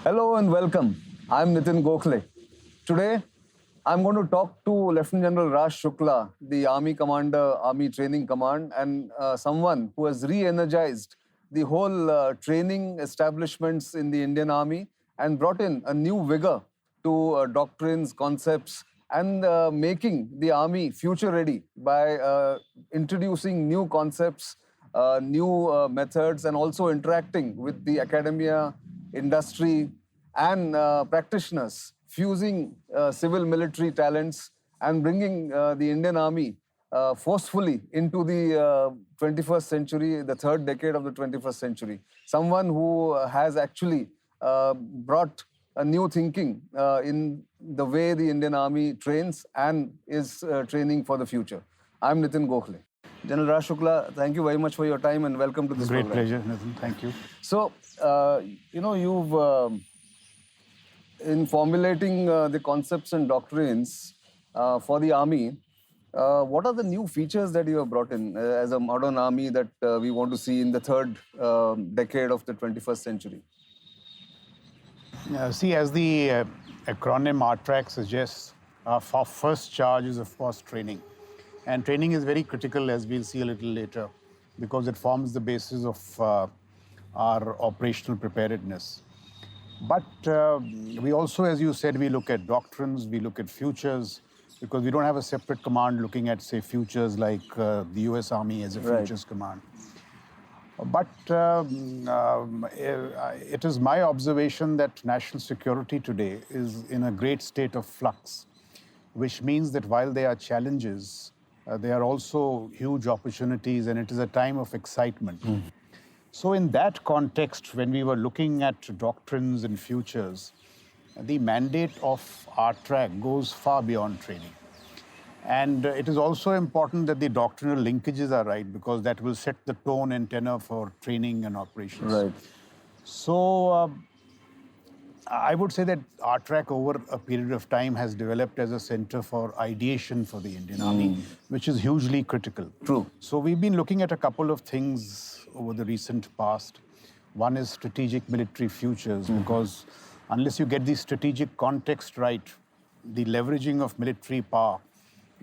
Hello and welcome. I'm Nitin Gokhale. Today, I'm going to talk to Lt Gen Raj Shukla, the Army Commander, Army Training Command, and someone who has re-energized the whole training establishments in the Indian Army and brought in a new vigor to doctrines, concepts, and making the Army future-ready by introducing new concepts, new methods, and also interacting with the academia, industry, and practitioners, fusing civil military talents and bringing the Indian Army forcefully into the 21st century, the third decade of the 21st century. Someone who has actually brought a new thinking in the way the Indian Army trains and is training for the future. I'm Nitin Gokhale. General Raj Shukla, thank you very much for your time and welcome to this Great program. pleasure, Nitin. Thank you. So, you've, in formulating the concepts and doctrines for the Army, what are the new features that you have brought in as a modern Army that we want to see in the third decade of the 21st century? See, as the acronym ARTRAC suggests, our first charge is, of course, training. And training is very critical, as we'll see a little later, because it forms the basis of our operational preparedness. But we also, as you said, we look at doctrines, we look at futures, because we don't have a separate command looking at, say, futures like the US Army as a futures command. But it is my observation that national security today is in a great state of flux, which means that while there are challenges, there are also huge opportunities, and it is a time of excitement. So in that context, when we were looking at doctrines and futures, the mandate of ARTRAC goes far beyond training. And it is also important that the doctrinal linkages are right, because that will set the tone and tenor for training and operations. Right. So I would say that ARTRAC over a period of time has developed as a center for ideation for the Indian Army, which is hugely critical. True. So we've been looking at a couple of things over the recent past. One is strategic military futures, because unless you get the strategic context right, the leveraging of military power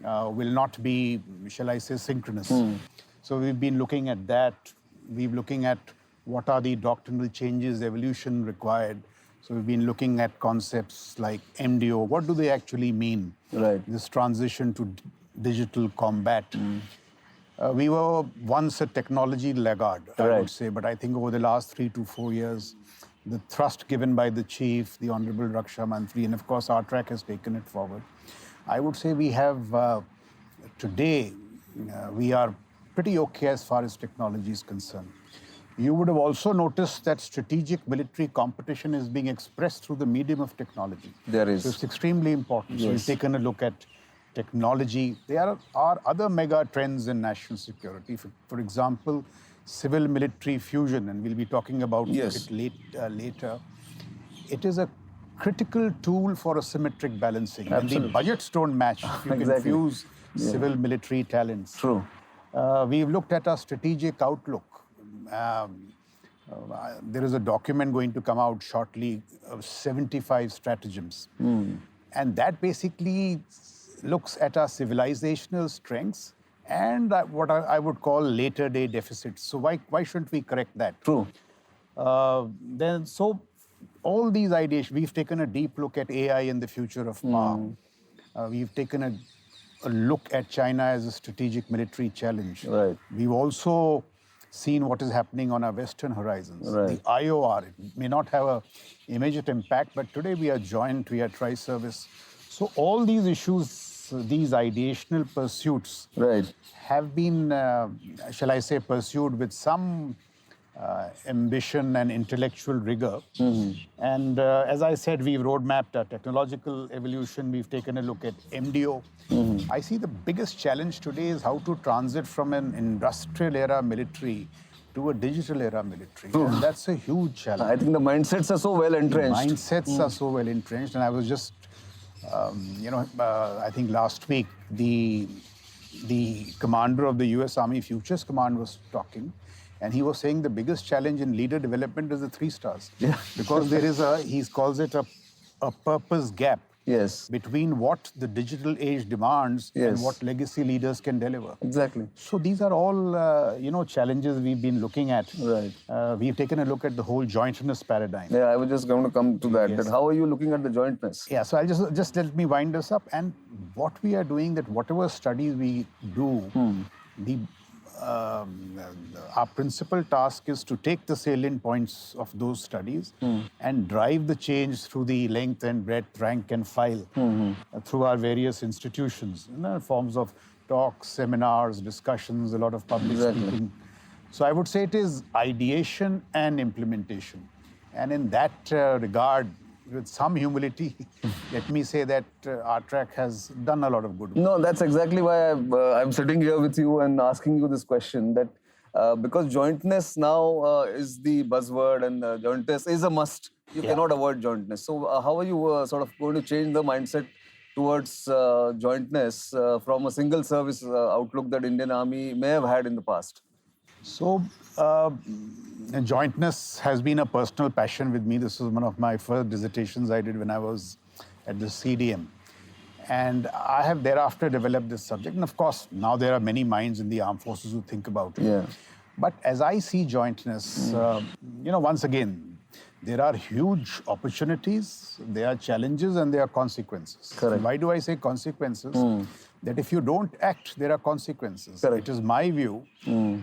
will not be, shall I say, synchronous. So we've been looking at that. We're looking at what are the doctrinal changes, evolution required. So we've been looking at concepts like MDO. What do they actually mean? Right. This transition to digital combat. We were once a technology laggard, I would say, but I think over the last 3 to 4 years, the thrust given by the Chief, the Honorable Raksha Mantri, and of course ARTRAC has taken it forward. I would say we have, today, we are pretty okay as far as technology is concerned. You would have also noticed that strategic military competition is being expressed through the medium of technology. There is. So it's extremely important. Yes. So we've taken a look at technology. There are other mega trends in national security. For example, civil-military fusion, and we'll be talking about it later. It is a critical tool for asymmetric balancing. Absolutely. And the budgets don't match if you can fuse civil-military talents. True. We've looked at our strategic outlook. There is a document going to come out shortly of 75 stratagems. And that basically looks at our civilizational strengths and what I would call later day deficits. So why shouldn't we correct that? True. So all these ideas, we've taken a deep look at AI and the future of power. We've taken a look at China as a strategic military challenge. Right. We've also seen what is happening on our western horizons. Right. The IOR, it may not have an immediate impact, but today we are joint, we are tri-service. So all these issues, these ideational pursuits have been, shall I say, pursued with some ambition and intellectual rigor. And as I said, we've roadmapped our technological evolution. We've taken a look at MDO. I see the biggest challenge today is how to transit from an industrial era military to a digital era military. And that's a huge challenge. I think the mindsets are so well entrenched. Mindsets are so well entrenched. And I was just, I think last week, the the commander of the US Army Futures Command was talking, and he was saying the biggest challenge in leader development is the 3 stars. Yeah. Because there is he calls it a purpose gap. Yes. Between what the digital age demands and what legacy leaders can deliver. Exactly. So these are all, challenges we've been looking at. Right. We've taken a look at the whole jointness paradigm. Yeah, I was just going to come to that. Yes. That how are you looking at the jointness? Yeah, so I'll just let me wind this up. And what we are doing, that whatever studies we do, our principal task is to take the salient points of those studies and drive the change through the length and breadth, rank and file, through our various institutions, forms of talks, seminars, discussions, a lot of public speaking. So I would say it is ideation and implementation. And in that regard, with some humility, let me say that ARTRAC has done a lot of good work. No, that's exactly why I'm sitting here with you and asking you this question. That because jointness now is the buzzword and jointness is a must. You cannot avoid jointness. So how are you sort of going to change the mindset towards jointness from a single service outlook that Indian Army may have had in the past? So, jointness has been a personal passion with me. This was one of my first dissertations I did when I was at the CDM. And I have thereafter developed this subject. And of course, now there are many minds in the armed forces who think about it. Yeah. But as I see jointness, once again, there are huge opportunities, there are challenges, and there are consequences. Correct. Why do I say consequences? That if you don't act, there are consequences. Correct. It is my view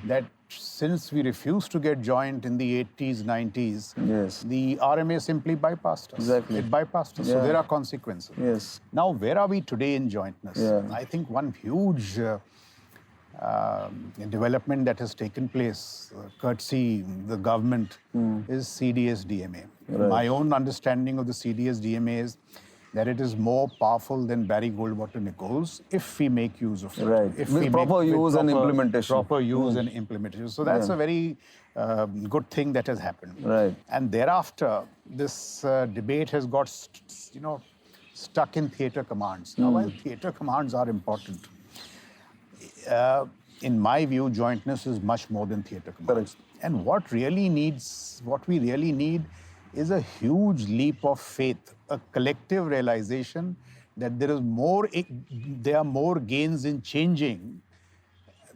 that since we refused to get joint in the 80s, 90s, the RMA simply bypassed us. Exactly. It bypassed us. So there are consequences. Yes. Now, where are we today in jointness? Yeah. I think one huge development that has taken place, courtesy the government, is CDS-DMA. Right. My own understanding of the CDS-DMA is that it is more powerful than Barry Goldwater Nichols if we make use of it. Right. If With we proper use and implementation. Proper use and implementation. So that's a very good thing that has happened. Right. And thereafter, this debate has got, stuck in theatre commands. Now, while theatre commands are important, in my view, jointness is much more than theatre commands. Correct. And what we really need is a huge leap of faith, a collective realization that there are more gains in changing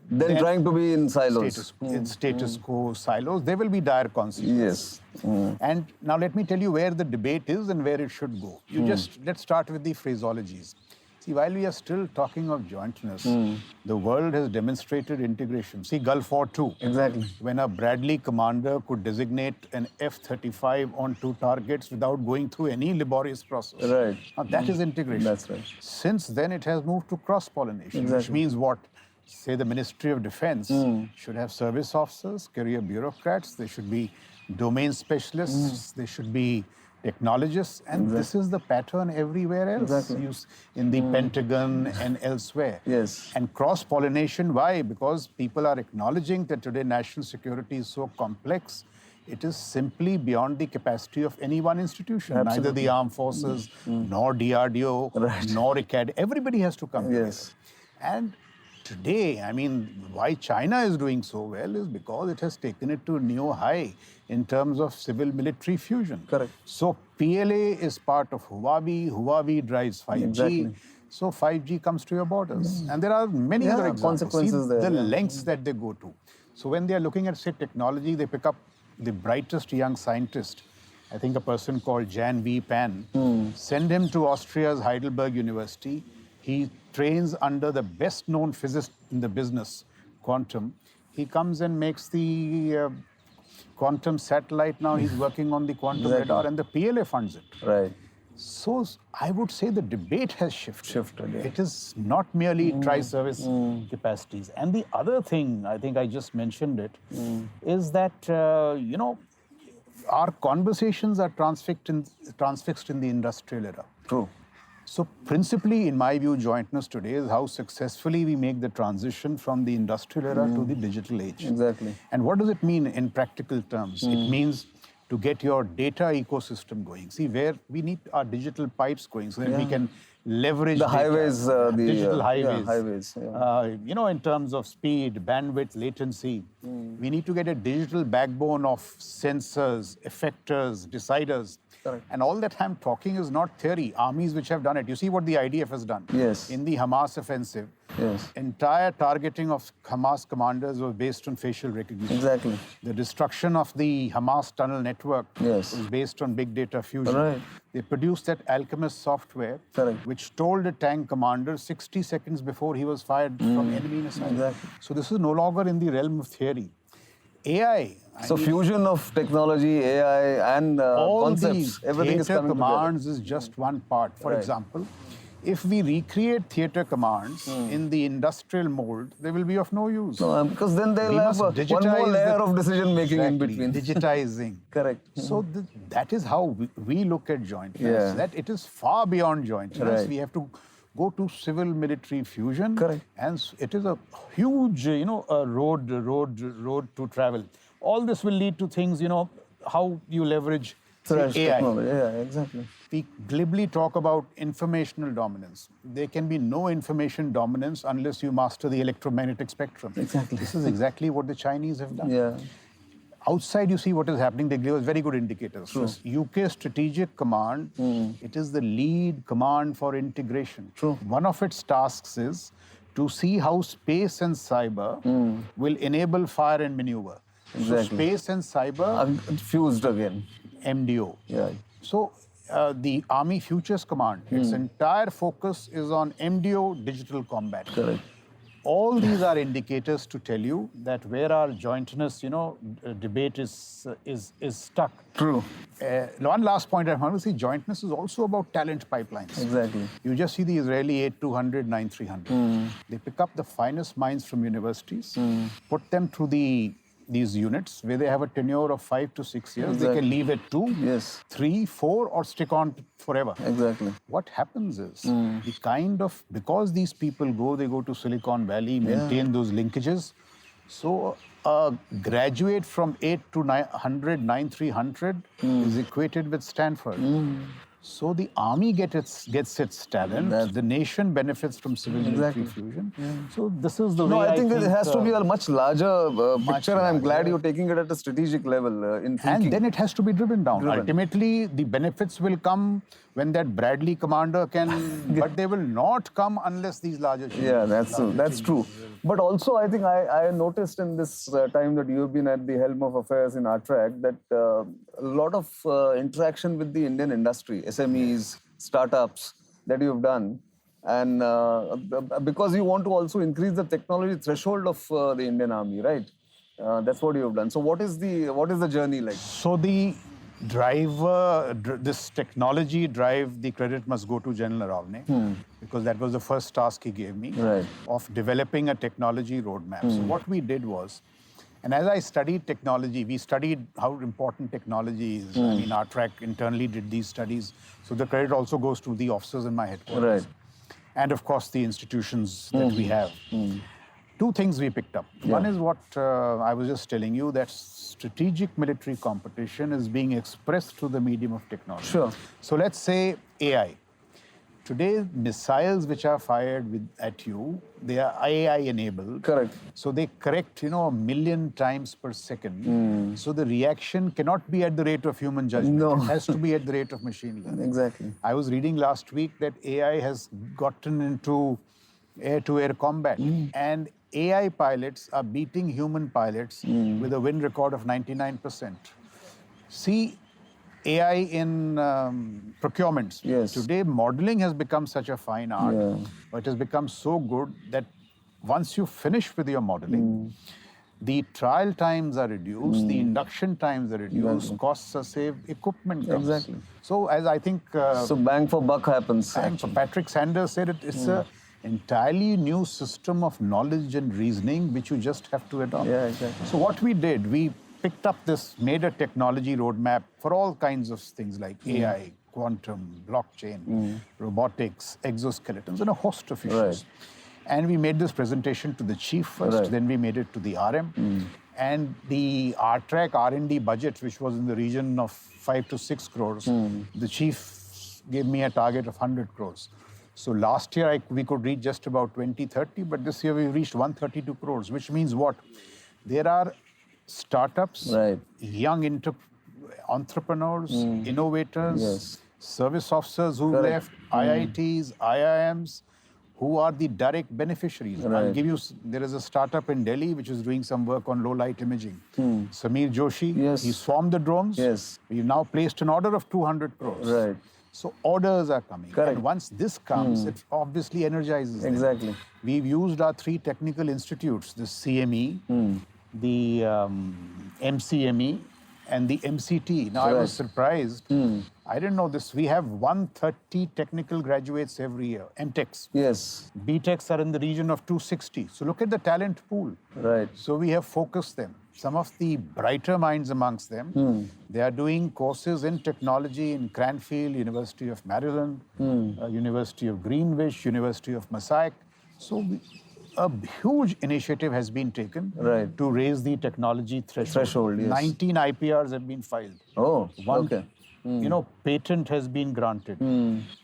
Than trying to be in silos. Status quo silos. There will be dire consequences. Yes. And now let me tell you where the debate is and where it should go. Let's start with the phraseologies. See, while we are still talking of jointness, the world has demonstrated integration. See, Gulf War II. Exactly. When a Bradley commander could designate an F-35 on 2 targets without going through any laborious process. Right. Now, that is integration. That's right. Since then, it has moved to cross-pollination, which Exactly. means what? Say the Ministry of Defense should have service officers, career bureaucrats, they should be domain specialists, they should be technologists, and this is the pattern everywhere else. Exactly. In the Pentagon and elsewhere. Yes. And cross-pollination, why? Because people are acknowledging that today national security is so complex, it is simply beyond the capacity of any one institution. Absolutely. Neither the armed forces, nor DRDO, nor ICAD. Everybody has to come together. Yes. And today, I mean, why China is doing so well is because it has taken it to a new high in terms of civil-military fusion. Correct. So PLA is part of Huawei. Huawei drives 5G. Exactly. So 5G comes to your borders. And there are many other examples. consequences there, The lengths that they go to. So when they are looking at, say, technology, they pick up the brightest young scientist, I think a person called Jan V. Pan, send him to Austria's Heidelberg University. He trains under the best-known physicist in the business, quantum. He comes and makes the quantum satellite. Now he's working on the quantum radar, and the PLA funds it. Right. So I would say the debate has shifted. Yeah. It is not merely tri-service capacities. And the other thing, I think I just mentioned it, is that, our conversations are transfixed in the industrial era. True. So principally, in my view, jointness today is how successfully we make the transition from the industrial era to the digital age. Exactly. And what does it mean in practical terms? It means to get your data ecosystem going. See, where we need our digital pipes going so that we can leverage the data, highways, digital highways. Yeah, highways. Yeah. You know, in terms of speed, bandwidth, latency, we need to get a digital backbone of sensors, effectors, deciders. Correct. And all that I'm talking is not theory. Armies which have done it. You see what the IDF has done. Yes. In the Hamas offensive. Yes. Entire targeting of Hamas commanders was based on facial recognition. Exactly. The destruction of the Hamas tunnel network Yes. was based on big data fusion. Right. They produced that Alchemist software, Correct. which told a tank commander 60 seconds before he was fired from enemy missile. Exactly. So this is no longer in the realm of theory. AI. So fusion of technology, AI, and all concepts, these everything is theater coming commands is just one part. For Right. example, if we recreate theater commands in the industrial mold, they will be of no use. together. No, because then they'll We have must one more digitize layer the- of decision making in Exactly, between. digitizing. Correct. So that is how we look at jointness. Yeah. That it is far beyond jointness. Right. We have to go to civil-military fusion. Correct. And it is a huge, a road to travel. All this will lead to things, how you leverage say, Thresh AI. technology. Yeah, exactly. We glibly talk about informational dominance. There can be no information dominance unless you master the electromagnetic spectrum. Exactly. This is exactly what the Chinese have done. Yeah. Outside, you see what is happening. They give us very good indicators. True. This UK Strategic Command, it is the lead command for integration. True. One of its tasks is to see how space and cyber will enable fire and maneuver. So Exactly. space and cyber, I'm fused again. MDO. Yeah. So the Army Futures Command, its entire focus is on MDO digital combat. Correct. All these are indicators to tell you that where our jointness, debate is stuck. True. One last point I want to see, jointness is also about talent pipelines. Exactly. You just see the Israeli 8200, 9300. They pick up the finest minds from universities, put them through these units where they have a tenure of 5 to 6 years. They Exactly. can leave at 2, Yes. 3, 4, or stick on forever. Exactly. What happens is because these people they go to Silicon Valley, maintain those linkages. So a graduate from 8 to 900, 9300 is equated with Stanford. So the army gets its talent. The nation benefits from civil military fusion. So this is the way No, I think it has to be a much larger picture, and I'm glad larger. you're taking it at a strategic level in thinking. And then it has to be driven down. Ultimately, the benefits will come when that Bradley commander can, but they will not come unless these larger changes. Yeah, that's true. But also, I think I noticed in this time that you've been at the helm of affairs in ARTRAC that a lot of interaction with the Indian industry, SMEs, startups that you've done, and because you want to also increase the technology threshold of the Indian Army, right? That's what you've done. So what is the journey like? So the driver, this technology drive, the credit must go to General Ravne because that was the first task he gave me of developing a technology roadmap. So what we did was, and as I studied technology, we studied how important technology is. I mean, ARTRAC internally did these studies. So the credit also goes to the officers in my headquarters. Right. And of course, the institutions that we have. Two things we picked up. One is what I was just telling you, that strategic military competition is being expressed through the medium of technology. Sure. So let's say AI. Today, missiles which are fired at you, they are AI enabled. Correct. So they correct, 1 million times per second. So the reaction cannot be at the rate of human judgment. No. It has to be at the rate of machine learning. Exactly. I was reading last week that AI has gotten into air-to-air combat. And AI pilots are beating human pilots with a win record of 99%. See, AI in procurements. Yes. Today, modeling has become such a fine art. But it has become so good that once you finish with your modeling, the trial times are reduced, the induction times are reduced, costs are saved, equipment comes. Exactly. So as I think... so bang for buck happens. So Patrick Sanders said it's an entirely new system of knowledge and reasoning which you just have to adopt. Yeah, exactly. So what we did, we picked up this, made a technology roadmap for all kinds of things like AI, quantum, blockchain, robotics, exoskeletons, and a host of issues. And we made this presentation to the chief first, then we made it to the RM. And the ARTRAC R&D budget, which was in the region of 5 to 6 crores, the chief gave me a target of 100 crores. So last year we could reach just about 20, 30, but this year we reached 132 crores, which means what? There are startups, young entrepreneurs, innovators, service officers who left, IITs, IIMs, who are the direct beneficiaries. I'll give you, there is a startup in Delhi which is doing some work on low light imaging. Samir Joshi, he swarmed the drones. We've now placed an order of 200 crores. So orders are coming. And once this comes, it obviously energizes them. We've used our 3 technical institutes, the CME, the MCME, and the MCT. Now, I was surprised. I didn't know this. We have 130 technical graduates every year, MTechs. BTechs are in the region of 260. So look at the talent pool. So we have focused them. Some of the brighter minds amongst them, they are doing courses in technology in Cranfield, University of Maryland, University of Greenwich, University of Massac. So a huge initiative has been taken to raise the technology threshold. 19 IPRs have been filed. One, patent has been granted.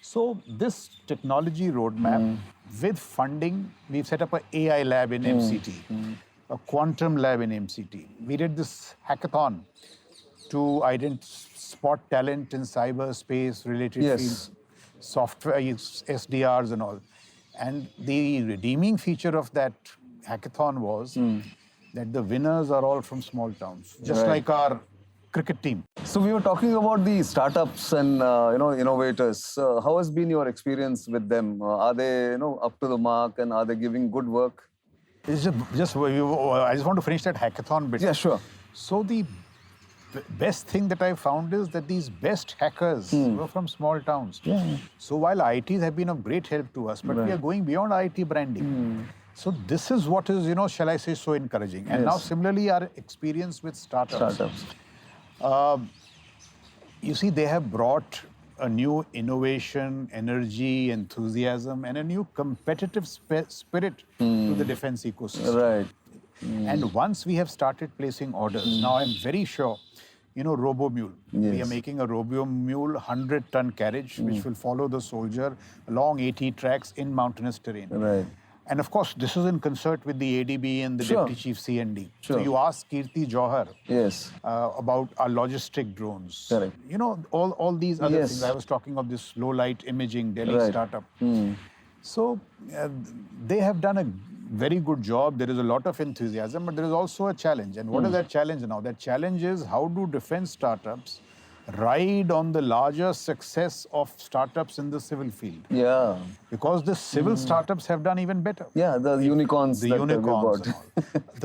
So this technology roadmap, with funding, we've set up an AI lab in MCT, a quantum lab in MCT. We did this hackathon to spot talent in cyberspace related fields, software, SDRs and all. And the redeeming feature of that hackathon was that the winners are all from small towns, just like our cricket team. So we were talking about the startups and innovators. How has been your experience with them? Are they up to the mark and are they giving good work? It's I just want to finish that hackathon bit. Yeah, sure. So the best thing that I found is that these best hackers were from small towns. So while IITs have been of great help to us, but we are going beyond IIT branding. So this is what is, shall I say, so encouraging. And now similarly, our experience with startups. You see, they have brought a new innovation, energy, enthusiasm, and a new competitive spirit to the defense ecosystem. And once we have started placing orders, now I'm very sure, RoboMule. We are making a RoboMule 100-ton carriage, which will follow the soldier along 80 tracks in mountainous terrain. And of course, this is in concert with the ADB and the Deputy Chief CND. So you asked Kirti Johar about our logistic drones. All these other things. I was talking of this low-light imaging Delhi startup. So they have done a very good job. There is a lot of enthusiasm, but there is also a challenge. And what is that challenge now? That challenge is how do defense startups ride on the larger success of startups in the civil field? Because the civil startups have done even better. The unicorns. The unicorns.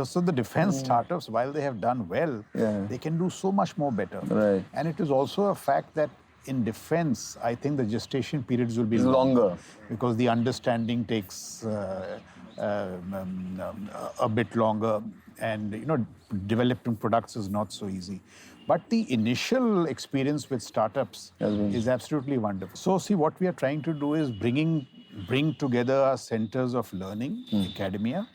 So the defense startups, while they have done well, they can do so much more better. And it is also a fact that in defense, I think the gestation periods will be longer because the understanding takes a bit longer, and developing products is not so easy. But the initial experience with startups is absolutely wonderful. So see, what we are trying to do is bring together our centers of learning, academia.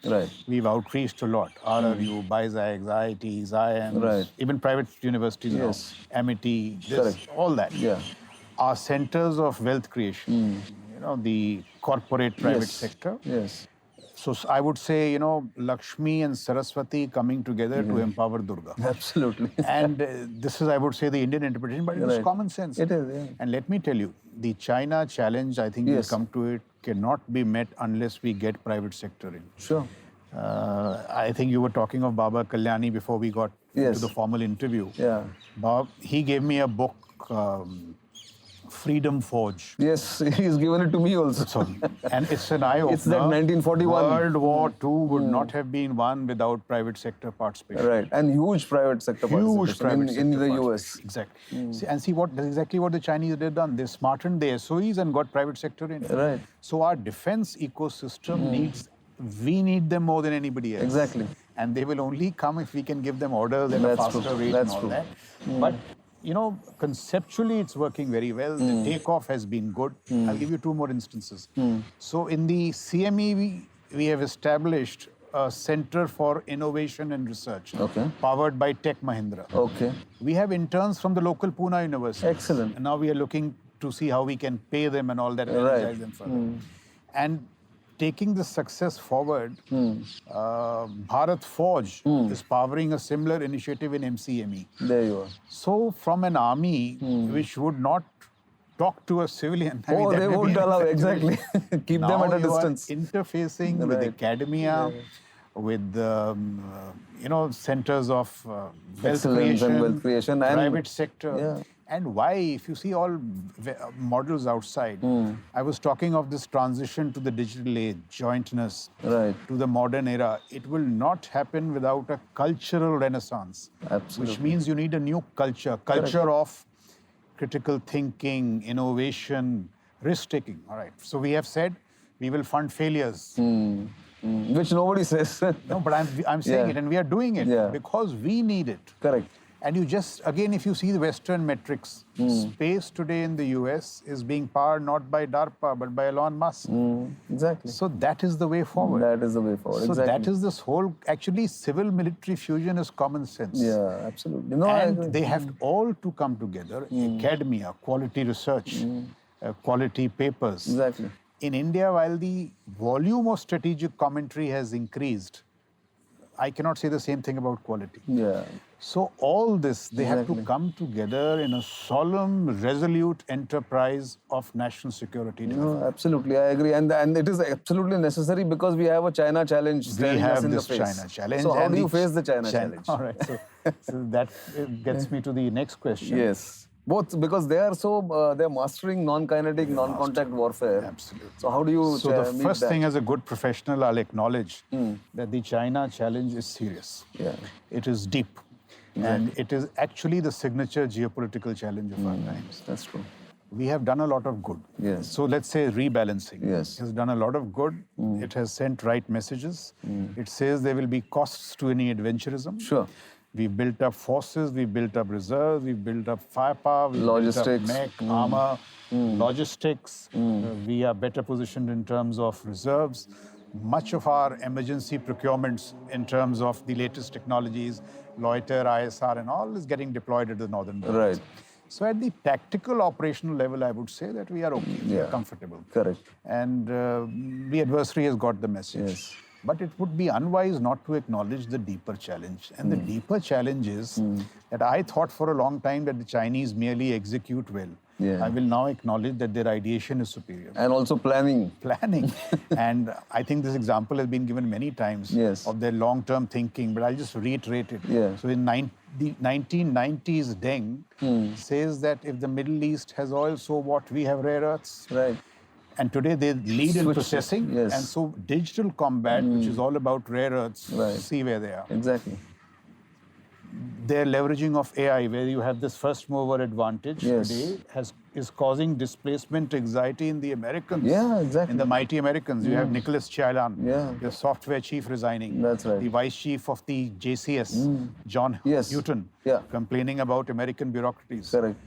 We've outreached a lot. RRU, BISACs, IITs, IIMs, even private universities, Amity, all that. Our centers of wealth creation, the corporate private sector. So I would say, Lakshmi and Saraswati coming together to empower Durga. Absolutely. And this is, I would say, the Indian interpretation, but it's common sense. It is, And let me tell you, the China challenge, I think we'll come to it, cannot be met unless we get private sector in. I think you were talking of Baba Kalyani before we got into the formal interview. He gave me a book, Freedom Forge. Yes, he's given it to me also. And it's an eye-opener. It's that 1941. World War II would not have been won without private sector participation. And huge private sector participation in the US. Exactly. See what exactly what the Chinese did done. They smartened the SOEs and got private sector in. So our defense ecosystem we need them more than anybody else. Exactly. And they will only come if we can give them orders at a faster rate and all that. But conceptually it's working very well. The takeoff has been good. I'll give you 2 more instances. So in the CME, we have established a center for innovation and research, Okay. powered by Tech Mahindra. Okay. We have interns from the local Pune University. Excellent. And now we are looking to see how we can pay them and all that, energize them further. And taking the success forward, Bharat Forge is powering a similar initiative in MCME. There you are. So from an army which would not talk to a civilian. I mean, Oh, that they may be won't an allow, exaggeration. exactly. Keep them Now at a you distance. are interfacing with Right. academia, with centers of wealth Excellence and creation, wealth creation and- private sector. Yeah. And why, if you see all models outside, I was talking of this transition to the digital age, jointness, Right. to the modern era. It will not happen without a cultural renaissance. Absolutely. Which means you need a new culture of critical thinking, innovation, risk-taking. All right. So we have said we will fund failures. Which nobody says. No, but I'm saying Yeah. it, and we are doing it Yeah. because we need it. Correct. And you just, again, if you see the Western metrics, space today in the US is being powered not by DARPA, but by Elon Musk. Exactly. So that is the way forward. That is the way forward. So exactly. that is this whole, actually, civil-military fusion is common sense. Yeah, absolutely. No, I agree. And they have all to come together, academia, quality research, quality papers. Exactly. In India, while the volume of strategic commentary has increased, I cannot say the same thing about quality. Yeah. So all this, they have to Exactly. come together in a solemn, resolute enterprise of national security. No, absolutely, I agree, and it is absolutely necessary because we have a China challenge We staring us have in this the face. China challenge. So how and do you the face the China challenge? All right, so that gets me to the next question. Yes, both because they are so they're mastering non-kinetic, non-contact warfare. Absolutely. So how do you? So the meet first that? thing, as a good professional, I'll acknowledge that the China challenge is serious. Yeah. It is deep. And it is actually the signature geopolitical challenge of our times. That's true. We have done a lot of good. Yes. So let's say rebalancing. Yes. It has done a lot of good. It has sent right messages. It says there will be costs to any adventurism. Sure. We've built up forces, we've built up reserves, we've built up firepower, we've Logistics. built up mech, armor, logistics. We are better positioned in terms of reserves. Much of our emergency procurements in terms of the latest technologies, loiter, ISR and all is getting deployed at the northern borders. Right. So at the tactical operational level, I would say that we are okay, we are Yeah. comfortable. Correct. And the adversary has got the message. Yes. But it would be unwise not to acknowledge the deeper challenge. And the deeper challenge is that I thought for a long time that the Chinese merely execute well. Yeah. I will now acknowledge that their ideation is superior. And also planning. Planning. And I think this example has been given many times Yes. of their long-term thinking, but I'll just reiterate it. Yeah. So in the 1990s, Deng says that if the Middle East has oil, so what? We have rare earths. Right. And today they lead in Switch it, processing. yes. And so digital combat, which is all about rare earths, Right. see where they are. Exactly. Their leveraging of AI, where you have this first mover advantage Yes. today, is causing displacement anxiety in the Americans. Yeah, exactly. In the mighty Americans. You have Nicholas Chilan, Yeah. the software chief resigning. That's right. The vice chief of the JCS, John Yes. Houghton, Yeah. complaining about American bureaucracies. Correct.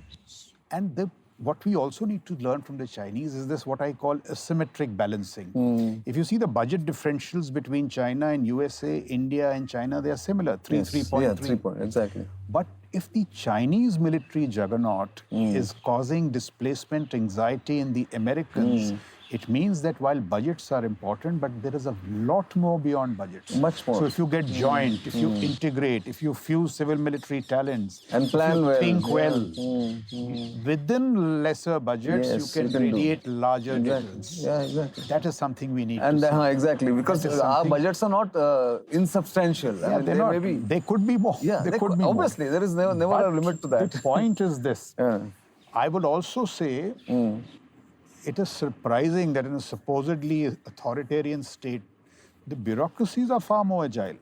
And what we also need to learn from the Chinese is this, what I call asymmetric balancing. If you see the budget differentials between China and USA, India and China, they are similar, 3.3. Yeah, 3 point. Exactly. But if the Chinese military juggernaut is causing displacement anxiety in the Americans, it means that while budgets are important, but there is a lot more beyond budgets. Much more. So if you get joint, if you integrate, if you fuse civil military talents, And plan if you well. think Yeah. well, within lesser budgets, Yes, you can you can do. radiate larger Exactly. difference. Yeah, exactly. That is something we need And to see. exactly, because That is our something- budgets are not insubstantial. Yeah, they're not. Maybe, They could be more. yeah, they could be more. obviously, there is never a But limit to that. The point is this. Yeah. I would also say it is surprising that in a supposedly authoritarian state, the bureaucracies are far more agile.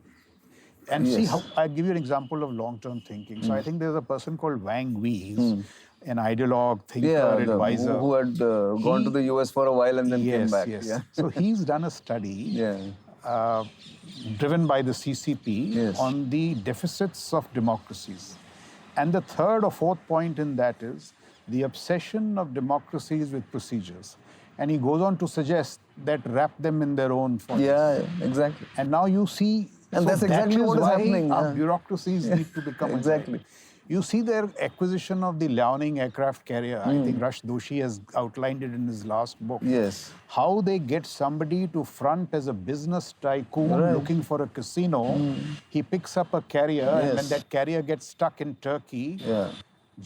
And see Yes. how, I'll give you an example of long-term thinking. So I think there's a person called Wang Wei, he's an ideologue, thinker, Yeah, advisor. who had gone to the US for a while and then came Yes, back. yes. Yeah. So he's done a study Yeah. driven by the CCP Yes. on the deficits of democracies. And the third or fourth point in that is the obsession of democracies with procedures. And he goes on to suggest that wrap them in their own foils. Yeah, exactly. And now you see, And that's exactly that is what is why happening. Our Yeah. bureaucracies need to become Exactly. agile. You see their acquisition of the Liaoning aircraft carrier. I think Rush Doshi has outlined it in his last book. Yes. How they get somebody to front as a business tycoon looking for a casino. He picks up a carrier, and when that carrier gets stuck in Turkey,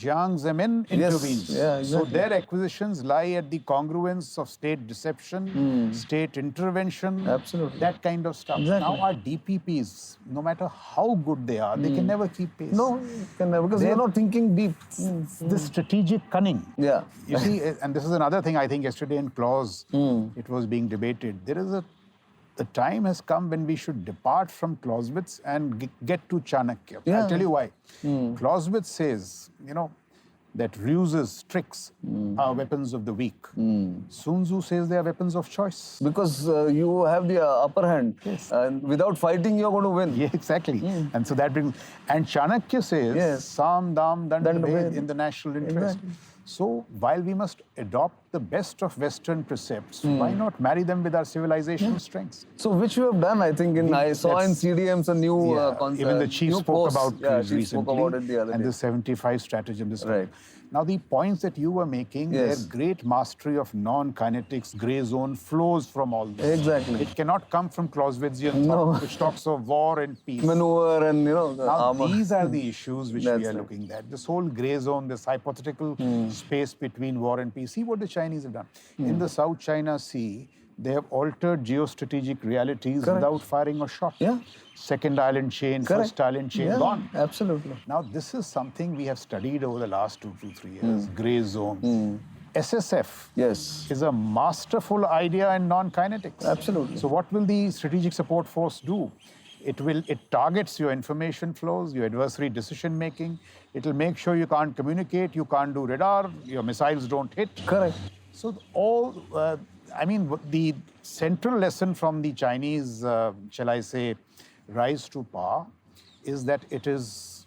Jiang Zemin intervenes. Yeah, exactly. So their acquisitions lie at the congruence of state deception, state intervention, Absolutely. that kind of stuff. Exactly. Now our DPPs, no matter how good they are, they can never keep pace. No, you can never, because you're not thinking deep. The strategic cunning. Yeah. You see, and this is another thing I think yesterday in clause, it was being debated. The time has come when we should depart from Clausewitz and get to Chanakya. Yeah. I'll tell you why. Clausewitz says, that ruses, tricks are weapons of the weak. Sun Tzu says they are weapons of choice. Because you have the upper hand. Yes. And without fighting, you're going to win. Yeah, exactly. And so that brings... And Chanakya says, Sam, Dam, Dand, Ved in the national interest. Exactly. So while we must adopt the best of Western precepts, why not marry them with our civilizational strengths? So which you have done, I think. I saw in CDMs a new concept. Even the chief new spoke course. about these Chief recently. spoke about it the other and day. the 75 stratagem. Right. Now, the points that you were making, their great mastery of non-kinetics, grey zone, flows from all this. Exactly. It cannot come from Clausewitzian thought, which talks of war and peace. Maneuver and, Now, armor. these are the issues which we are right. looking at. This whole grey zone, this hypothetical space between war and peace. See what the Chinese have done. In the South China Sea, they have altered geostrategic realities without firing a shot. Yeah. Second island chain, first island chain, gone. Absolutely. Now, this is something we have studied over the last 2 to 3 years, grey zone. SSF is a masterful idea in non-kinetics. Absolutely. So what will the strategic support force do? It targets your information flows, your adversary decision making. It will make sure you can't communicate, you can't do radar, your missiles don't hit. Correct. So the central lesson from the Chinese, shall I say, rise to power is that it is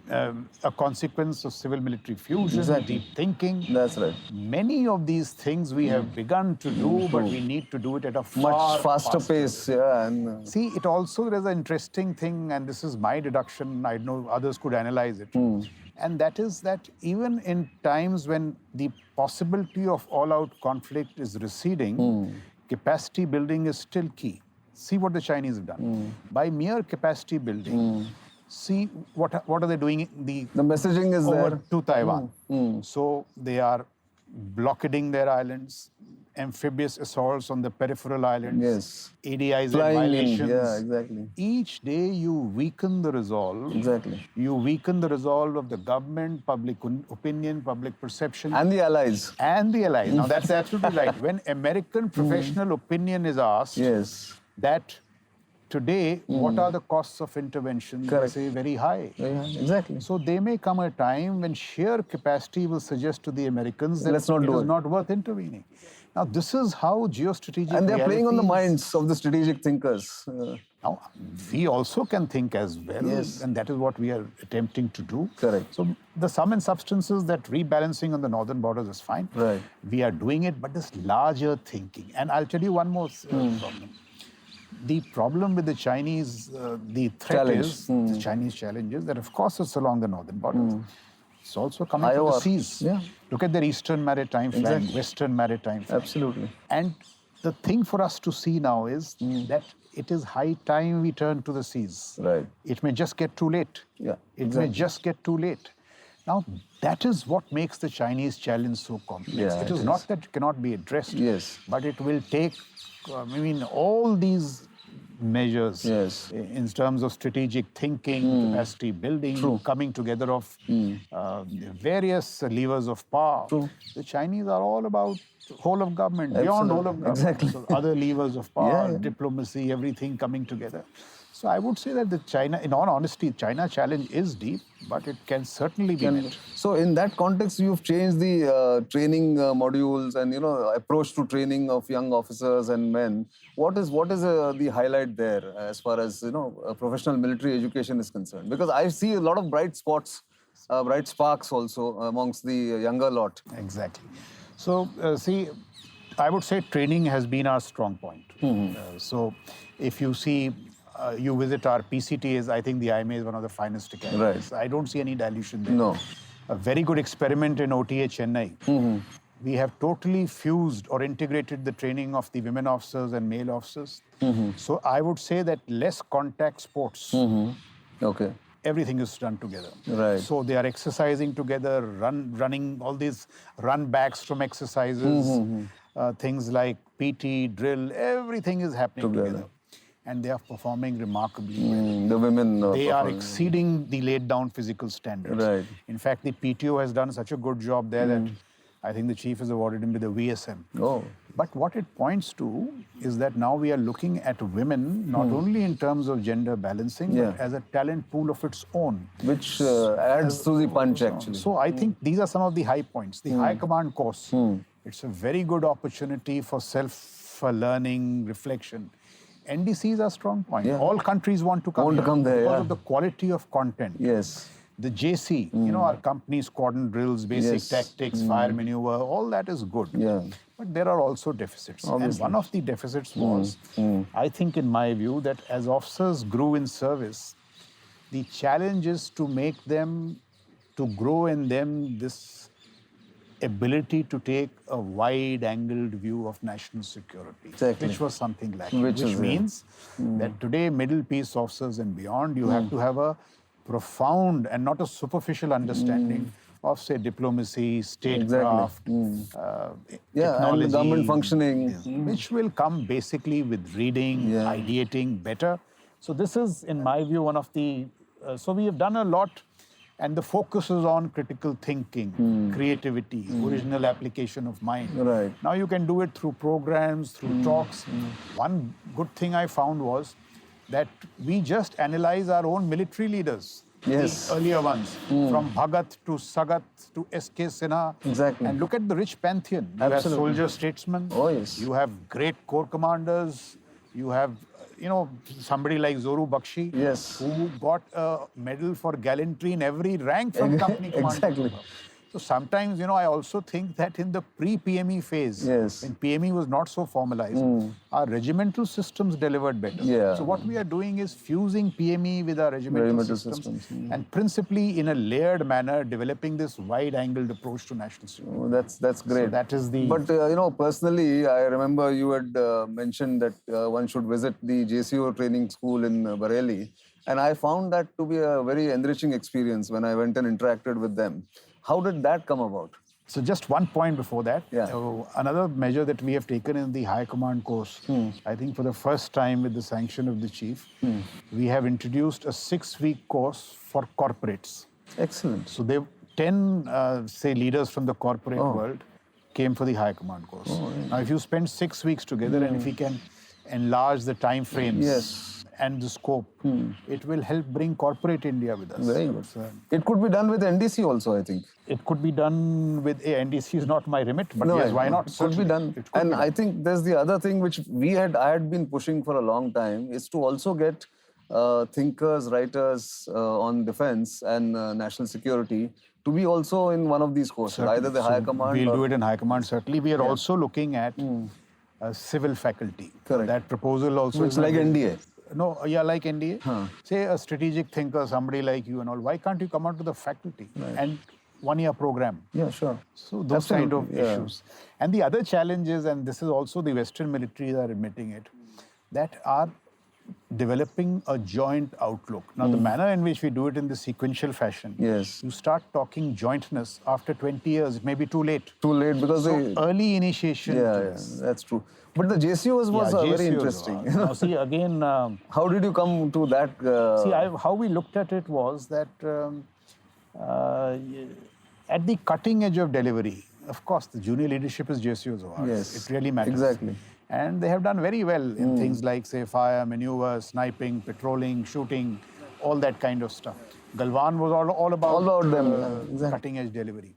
a consequence of civil-military fusion, deep thinking. That's right. Many of these things we have begun to do, but we need to do it at a much faster pace. Yeah. And, See, it also, there's an interesting thing, and this is my deduction, I know others could analyze it. And that is that even in times when the possibility of all-out conflict is receding, capacity building is still key. See what the Chinese have done. By mere capacity building, see what are they doing? The messaging is over there. to Taiwan. So they are blockading their islands, amphibious assaults on the peripheral islands, ADIs and violations. Yeah, exactly. Each day you weaken the resolve. Exactly. You weaken the resolve of the government, public opinion, public perception. And the allies. And the allies. Now that's absolutely right. When American professional opinion is asked that today, what are the costs of intervention? They say very high. Yeah, exactly. So there may come a time when sheer capacity will suggest to the Americans that it is not worth intervening. Now, this is how geostrategic And they're playing on the minds of the strategic thinkers. Now, we also can think as well, and that is what we are attempting to do. Correct. So the sum and substance is that rebalancing on the northern borders is fine. Right. We are doing it, but this larger thinking. And I'll tell you one more problem. The problem with the Chinese, the threat is, the Chinese challenge is that, of course, it's along the northern borders. It's also coming from the seas. Yeah. Look at their eastern maritime flank, western maritime flank. Absolutely. And the thing for us to see now is that it is high time we turn to the seas. Right. It may just get too late. Yeah. It may just get too late. Now, that is what makes the Chinese challenge so complex. Yeah, it is not that it cannot be addressed, but it will take, all these measures in terms of strategic thinking, capacity building, coming together of various levers of power. The Chinese are all about whole of government, beyond whole of government. Exactly. So other levers of power, diplomacy, everything coming together. So I would say that the China, in all honesty, China challenge is deep, but it can certainly be met. So in that context, you've changed the training modules and approach to training of young officers and men. What is the highlight there as far as professional military education is concerned? Because I see a lot of bright spots, bright sparks also amongst the younger lot. Exactly. So see, I would say training has been our strong point. So if you see, you visit our PCTAs, I think the IMA is one of the finest academies. Right. I don't see any dilution there. No. A very good experiment in OTA Chennai. We have totally fused or integrated the training of the women officers and male officers. So I would say that less contact sports. Okay. Everything is done together. Right. So they are exercising together, running all these run backs from exercises, things like PT, drill, everything is happening together. And they are performing remarkably well. The women. They are exceeding the laid down physical standards. Right. In fact, the PTO has done such a good job there that I think the chief has awarded him with a VSM. Oh. But what it points to is that now we are looking at women not only in terms of gender balancing, but as a talent pool of its own. Which adds to the punch, actually. So I think these are some of the high points. The high command course, it's a very good opportunity for self-learning, reflection. NDC is a strong point. Yeah. All countries want to come there because of the quality of content. Yes. The JC, you know, our company's squadron drills, basic tactics, fire maneuver, all that is good. Yeah. But there are also deficits. Obviously. And one of the deficits was, I think in my view, that as officers grew in service, the challenge is to make them, to grow in them this ability to take a wide-angled view of national security, which was something lacking. Which means that today, middle peace officers and beyond, you have to have a profound and not a superficial understanding of, say, diplomacy, statecraft, technology, and government functioning, which will come basically with reading, ideating better. So this is, in my view, one of the... so we have done a lot, and the focus is on critical thinking, creativity, original application of mind. Right. Now you can do it through programs, through talks. One good thing I found was that we just analyze our own military leaders, the earlier ones, from Bharat to Sagat to S.K. Sinha. Exactly. And look at the rich pantheon. You have soldier statesmen. Oh, yes. You have great corps commanders. You have, you know, somebody like Zoru Bakshi, who got a medal for gallantry in every rank from company commander. Exactly. So sometimes, you know, I also think that in the pre-PME phase, when PME was not so formalized, our regimental systems delivered better. So what we are doing is fusing PME with our regimental systems and principally in a layered manner developing this wide-angled approach to national security. Oh, that's great. So that is the... But, you know, personally, I remember you had mentioned that one should visit the JCO training school in Bareilly. And I found that to be a very enriching experience when I went and interacted with them. How did that come about? So just one point before that. Another measure that we have taken in the High Command course, I think for the first time with the sanction of the Chief, we have introduced a 6-week course for corporates. Excellent. So they 10, say, leaders from the corporate world came for the High Command course. Now, if you spend 6 weeks together and if we can enlarge the time frames and the scope, it will help bring corporate India with us. Very good. It could be done with NDC also, I think. It could be done with NDC is not my remit, but yes, why not? It could be done. And I think there's the other thing which I had been pushing for a long time is to also get thinkers, writers on defense and national security to be also in one of these courses, either the High Command. We'll do it in High Command, certainly. We are also looking at civil faculty. Correct. That proposal also Which is like NDA. No, like NDA. Say a strategic thinker, somebody like you and all, why can't you come out to the faculty and 1-year program? Yeah, sure. So those kind of issues. And the other challenge is, and this is also the Western militaries are admitting it, that are developing a joint outlook. Now, the manner in which we do it in the sequential fashion, you start talking jointness after 20 years, it may be too late. Too late because early initiation. That's true. But the JCOs was very interesting. Now, see, again... how did you come to that? See, how we looked at it was that at the cutting edge of delivery, of course, the junior leadership is JCOs of ours. It really matters. Exactly. And they have done very well in things like, say, fire, maneuver, sniping, patrolling, shooting, all that kind of stuff. Galwan was all about them. Cutting edge delivery.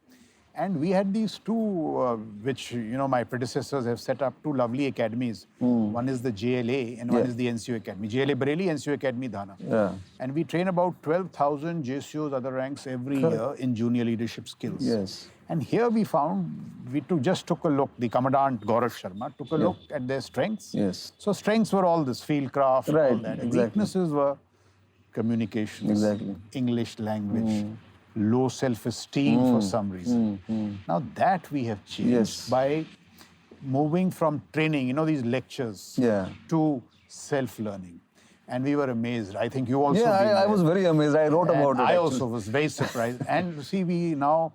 And we had these two, which, you know, my predecessors have set up 2 lovely academies. One is the JLA and one is the NCO Academy. JLA Bareilly, NCO Academy Dhana. And we train about 12,000 JCOs, other ranks every year in junior leadership skills. And here we found, just took a look, the Commandant Gaurav Sharma took a look at their strengths. Yes. So strengths were all this, fieldcraft, all Right, that. exactly. Weaknesses were communications, Exactly. English language, low self-esteem for some reason. Now that we have changed by moving from training, these lectures, to self-learning. And we were amazed. I think you also. Yeah, I was very amazed. I wrote about it. I also was very surprised. And see, we now,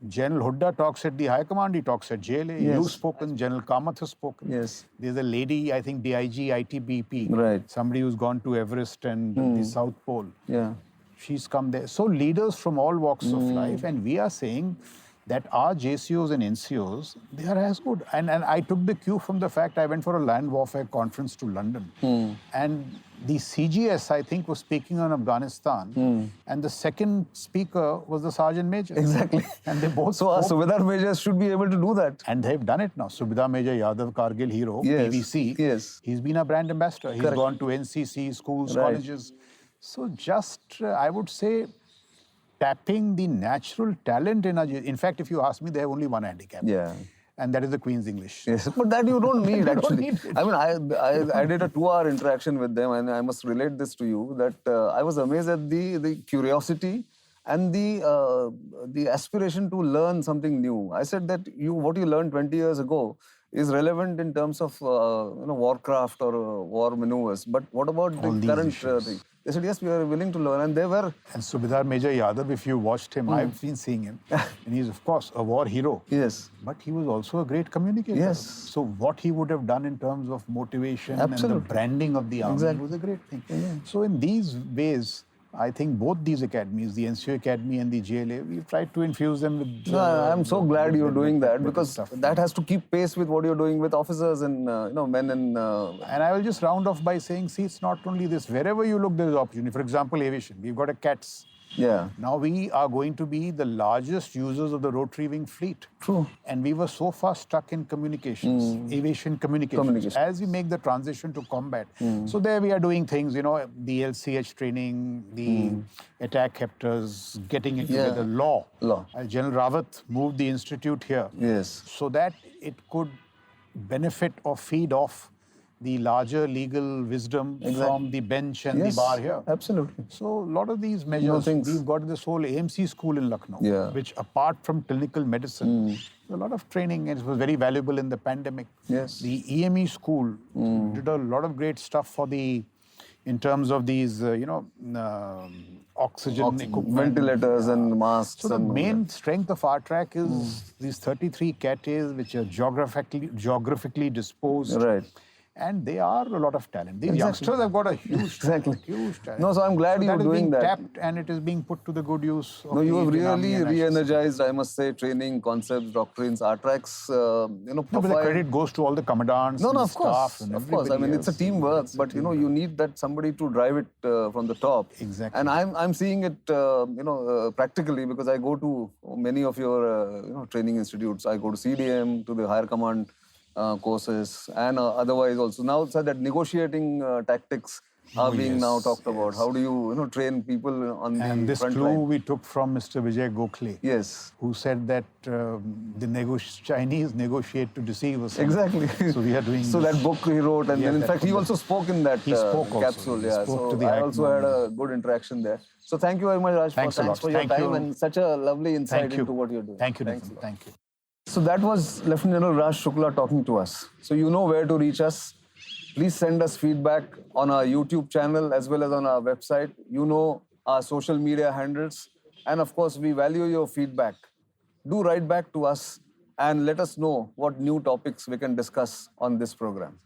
General Hooda talks at the High Command, he talks at JLA. Yes. You've spoken, General Kamath has spoken. Yes. There's a lady, I think DIG, ITBP. Right. Somebody who's gone to Everest and the South Pole. Yeah. She's come there. So leaders from all walks of life. And we are saying that our JCOs and NCOs, they are as good. And I took the cue from the fact I went for a land warfare conference to London. And the CGS, I think, was speaking on Afghanistan. And the second speaker was the Sergeant Major. Exactly. And they both So our Subedar Majors should be able to do that. And they've done it now. Subedar Major Yadav, Kargil hero, Yes. PVC. Yes. He's been a brand ambassador. He's gone to NCC, schools, colleges. So just, I would say, tapping the natural talent in our... In fact, if you ask me, they have only one handicap. Yeah. And that is the Queen's English. Yes, but that you don't need actually. need it. I mean, I did a 2-hour interaction with them, and I must relate this to you that I was amazed at the curiosity and the aspiration to learn something new. I said that what you learned 20 years ago is relevant in terms of warcraft or war maneuvers. But what about the current thing? They said, yes, we are willing to learn. And they were... And Subedar Major Yadav, if you watched him, I've been seeing him. And he's, of course, a war hero. Yes. But he was also a great communicator. Yes. So what he would have done in terms of motivation and the branding of the army was a great thing. Yeah. So in these ways, I think both these academies, the NCO Academy and the JLA, we've tried to infuse them with... I'm so glad you're doing that, because that has to keep pace with what you're doing with officers and men and... And I will just round off by saying, see, it's not only this. Wherever you look, there is opportunity. For example, aviation. We've got a CATS. Yeah. Now we are going to be the largest users of the rotary wing fleet. True. And we were so far stuck in communications, aviation communications. As we make the transition to combat. So there we are doing things, the LCH training, the attack hepters, getting it together, law. General Rawat moved the institute here. Yes. So that it could benefit or feed off the larger legal wisdom from the bench and the bar here. Absolutely. So a lot of these measures, we've got this whole AMC school in Lucknow, which apart from clinical medicine, a lot of training, and it was very valuable in the pandemic. Yes. The EME school did a lot of great stuff for in terms of these, oxygen equipment. Ventilators and masks. So the main strength of ARTRAC is these 33 CATAs, which are geographically disposed. Right. And they are a lot of talent. These youngsters have got a huge talent. Huge talent. No, so I'm glad you're doing that. That is being tapped and it is being put to the good use. No, you have really re-energized, I must say, training, concepts, doctrines, ARTRAC's, profile. No, but the credit goes to all the commandants, No, and of course, staff, and of course. I mean, it's a teamwork, but you need that somebody to drive it from the top. Exactly. And I'm seeing it, practically, because I go to many of your, training institutes. I go to CDM, to the higher command courses, and otherwise also. Now, sir, that negotiating tactics are being now talked about. How do you, train people on the And this front clue line? we took from Mr. Vijay Gokhale. Yes. Who said that the Chinese negotiate to deceive us. Exactly. So we are doing So that book he wrote, and then in fact he also spoke in that capsule. He spoke to the I also had a good interaction there. So thank you very much, Raj. Thanks for your time and such a lovely insight into what you're doing. Thank you, Thanks Nitin. a lot. Thank you. So that was Lieutenant General Raj Shukla talking to us. So you know where to reach us. Please send us feedback on our YouTube channel as well as on our website. You know our social media handles. And of course, we value your feedback. Do write back to us and let us know what new topics we can discuss on this program.